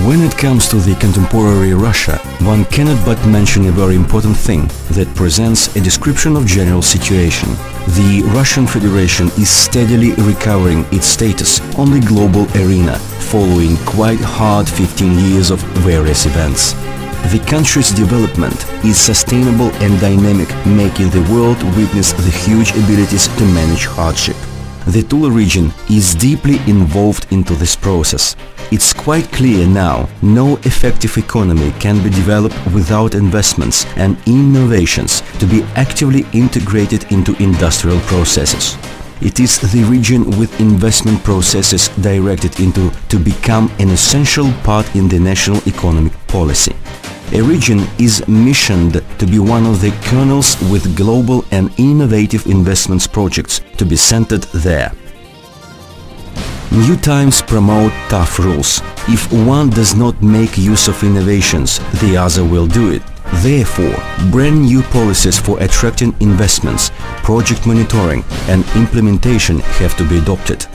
When it comes to the contemporary Russia, one cannot but mention a very important thing that presents a description of general situation. The Russian Federation is steadily recovering its status on the global arena, following quite hard 15 years of various events. The country's development is sustainable and dynamic, making the world witness the huge abilities to manage hardship. The Tula region is deeply involved into this process. It's quite clear now, no effective economy can be developed without investments and innovations to be actively integrated into industrial processes. It is the region with investment processes directed into to become an essential part in the national economic policy. A region is missioned to be one of the kernels with global and innovative investments projects to be centered there. New times promote tough rules. If one does not make use of innovations, the other will do it. Therefore, brand new policies for attracting investments, project monitoring and implementation have to be adopted.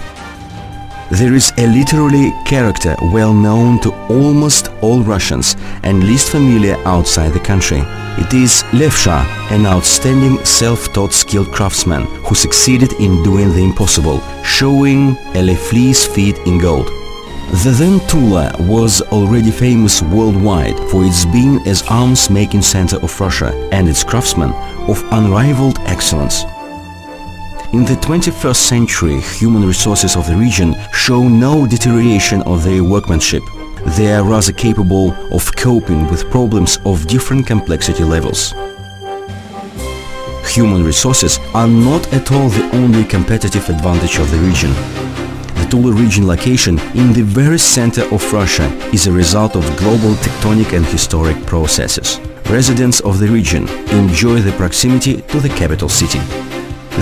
There is a literary character well known to almost all Russians and least familiar outside the country. It is Levsha, an outstanding self-taught skilled craftsman who succeeded in doing the impossible, showing a fleece feet in gold. The then Tula was already famous worldwide for its being as arms-making center of Russia and its craftsmen of unrivaled excellence. In the 21st century, human resources of the region show no deterioration of their workmanship. They are rather capable of coping with problems of different complexity levels. Human resources are not at all the only competitive advantage of the region. The Tula region location in the very center of Russia is a result of global tectonic and historic processes. Residents of the region enjoy the proximity to the capital city.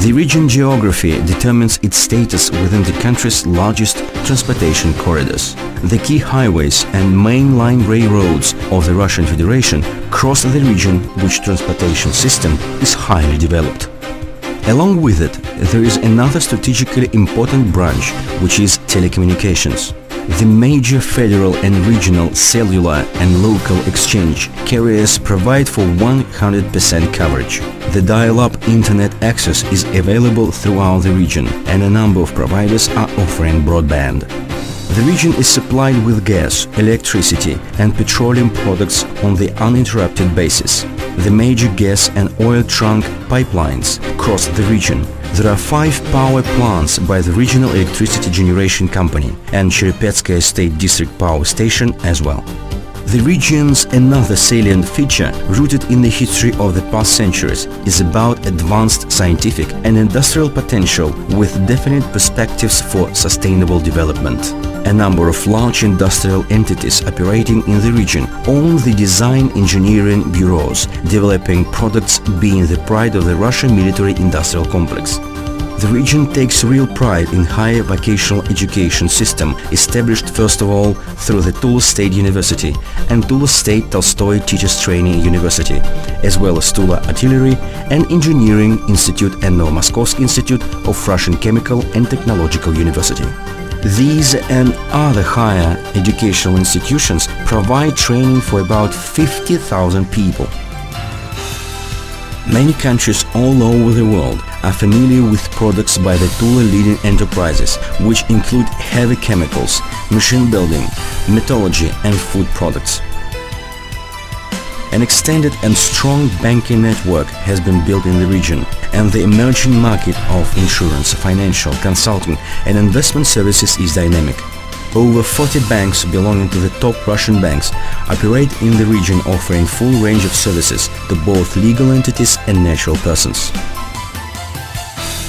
The region geography determines its status within the country's largest transportation corridors. The key highways and mainline railroads of the Russian Federation cross the region, which transportation system is highly developed. Along with it, there is another strategically important branch, which is telecommunications. The major federal and regional cellular and local exchange carriers provide for 100% coverage. The dial-up internet access is available throughout the region, and a number of providers are offering broadband. The region is supplied with gas, electricity and petroleum products on the uninterrupted basis. The major gas and oil trunk pipelines cross the region. There are 5 power plants by the Regional Electricity Generation Company and Cherepetskaya State District Power Station as well. The region's another salient feature, rooted in the history of the past centuries, is about advanced scientific and industrial potential with definite perspectives for sustainable development. A number of large industrial entities operating in the region own the design engineering bureaus, developing products being the pride of the Russian military-industrial complex. The region takes real pride in higher vocational education system, established first of all through the Tula State University and Tula State Tolstoy Teachers Training University, as well as Tula Artillery and Engineering Institute and Novomoskovsk Institute of Russian Chemical and Technological University. These and other higher educational institutions provide training for about 50,000 people. Many countries all over the world are familiar with products by the Tula leading enterprises, which include heavy chemicals, machine building, metallurgy and food products. An extended and strong banking network has been built in the region, and the emerging market of insurance, financial, consulting and investment services is dynamic. Over 40 banks belonging to the top Russian banks operate in the region, offering full range of services to both legal entities and natural persons.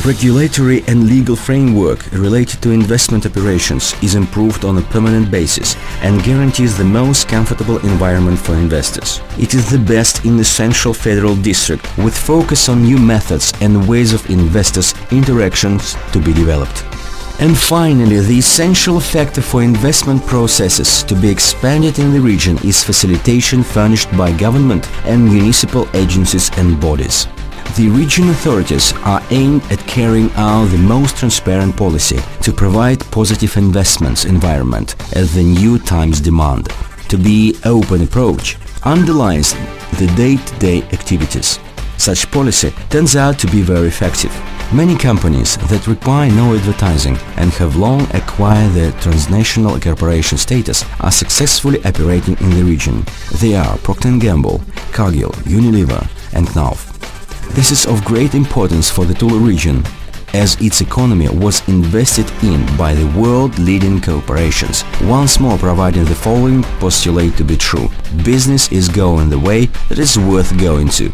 Regulatory and legal framework related to investment operations is improved on a permanent basis and guarantees the most comfortable environment for investors. It is the best in the Central Federal District, with focus on new methods and ways of investors' interactions to be developed. And finally, the essential factor for investment processes to be expanded in the region is facilitation furnished by government and municipal agencies and bodies. The region authorities are aimed at carrying out the most transparent policy to provide positive investments environment as the new times demand. to be open approach underlies the day-to-day activities. Such policy turns out to be very effective. Many companies that require no advertising and have long acquired their transnational corporation status are successfully operating in the region. They are Procter & Gamble, Cargill, Unilever and Knauf. This is of great importance for the Tula region, as its economy was invested in by the world-leading corporations, once more providing the following postulate to be true: business is going the way that is worth going to.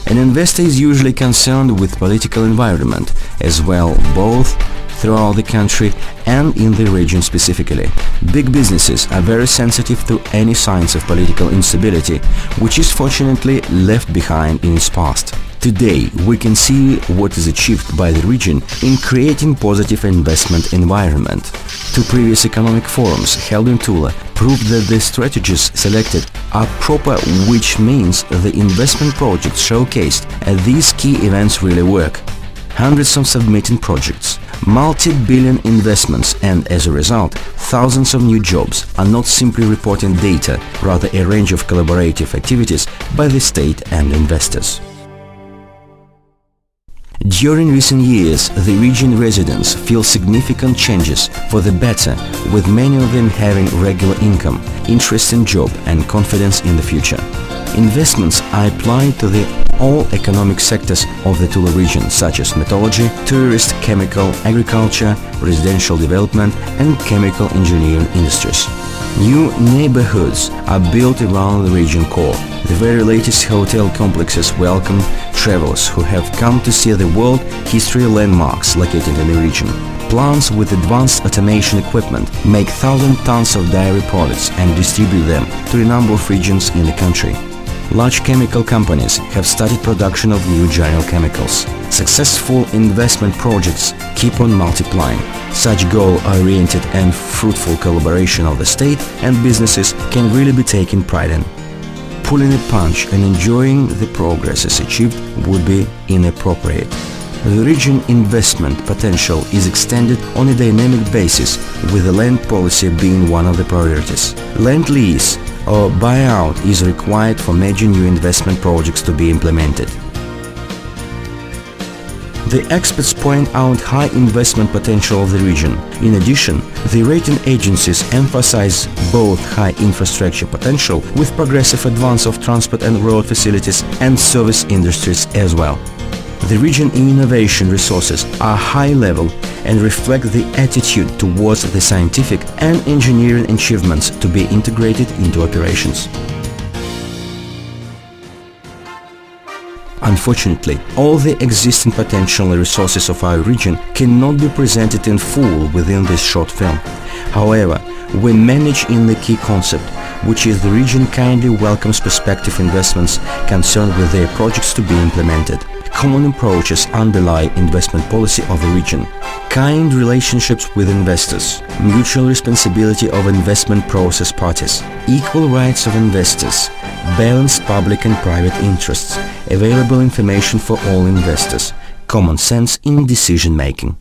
An investor is usually concerned with political environment as well, both throughout the country and in the region specifically. Big businesses are very sensitive to any signs of political instability, which is fortunately left behind in its past. Today, we can see what is achieved by the region in creating positive investment environment. Two previous economic forums held in Tula proved that the strategies selected are proper, which means the investment projects showcased at these key events really work. Hundreds of submitting projects, multi-billion investments and, as a result, thousands of new jobs are not simply reporting data, rather a range of collaborative activities by the state and investors. During recent years, the region residents feel significant changes for the better, with many of them having regular income, interest in job and confidence in the future. Investments are applied to all economic sectors of the Tula region, such as metallurgy, tourist, chemical, agriculture, residential development and chemical engineering industries. New neighborhoods are built around the region core. The very latest hotel complexes welcome travelers who have come to see the world history landmarks located in the region. Plants with advanced automation equipment make 1,000 tons of dairy products and distribute them to a number of regions in the country. Large chemical companies have started production of new general chemicals. Successful investment projects keep on multiplying. Such goal-oriented and fruitful collaboration of the state and businesses can really be taken pride in. Pulling a punch and enjoying the progresses achieved would be inappropriate. The region investment potential is extended on a dynamic basis, with the land policy being one of the priorities. Land lease or buyout is required for major new investment projects to be implemented. The experts point out high investment potential of the region. In addition, the rating agencies emphasize both high infrastructure potential with progressive advance of transport and road facilities and service industries as well. The region innovation resources are high level and reflect the attitude towards the scientific and engineering achievements to be integrated into operations. Unfortunately, all the existing potential and resources of our region cannot be presented in full within this short film. However, we manage in the key concept, which is the region kindly welcomes prospective investments concerned with their projects to be implemented. Common approaches underlie investment policy of the region. Kind relationships with investors, mutual responsibility of investment process parties, equal rights of investors, balanced public and private interests, available information for all investors, common sense in decision making.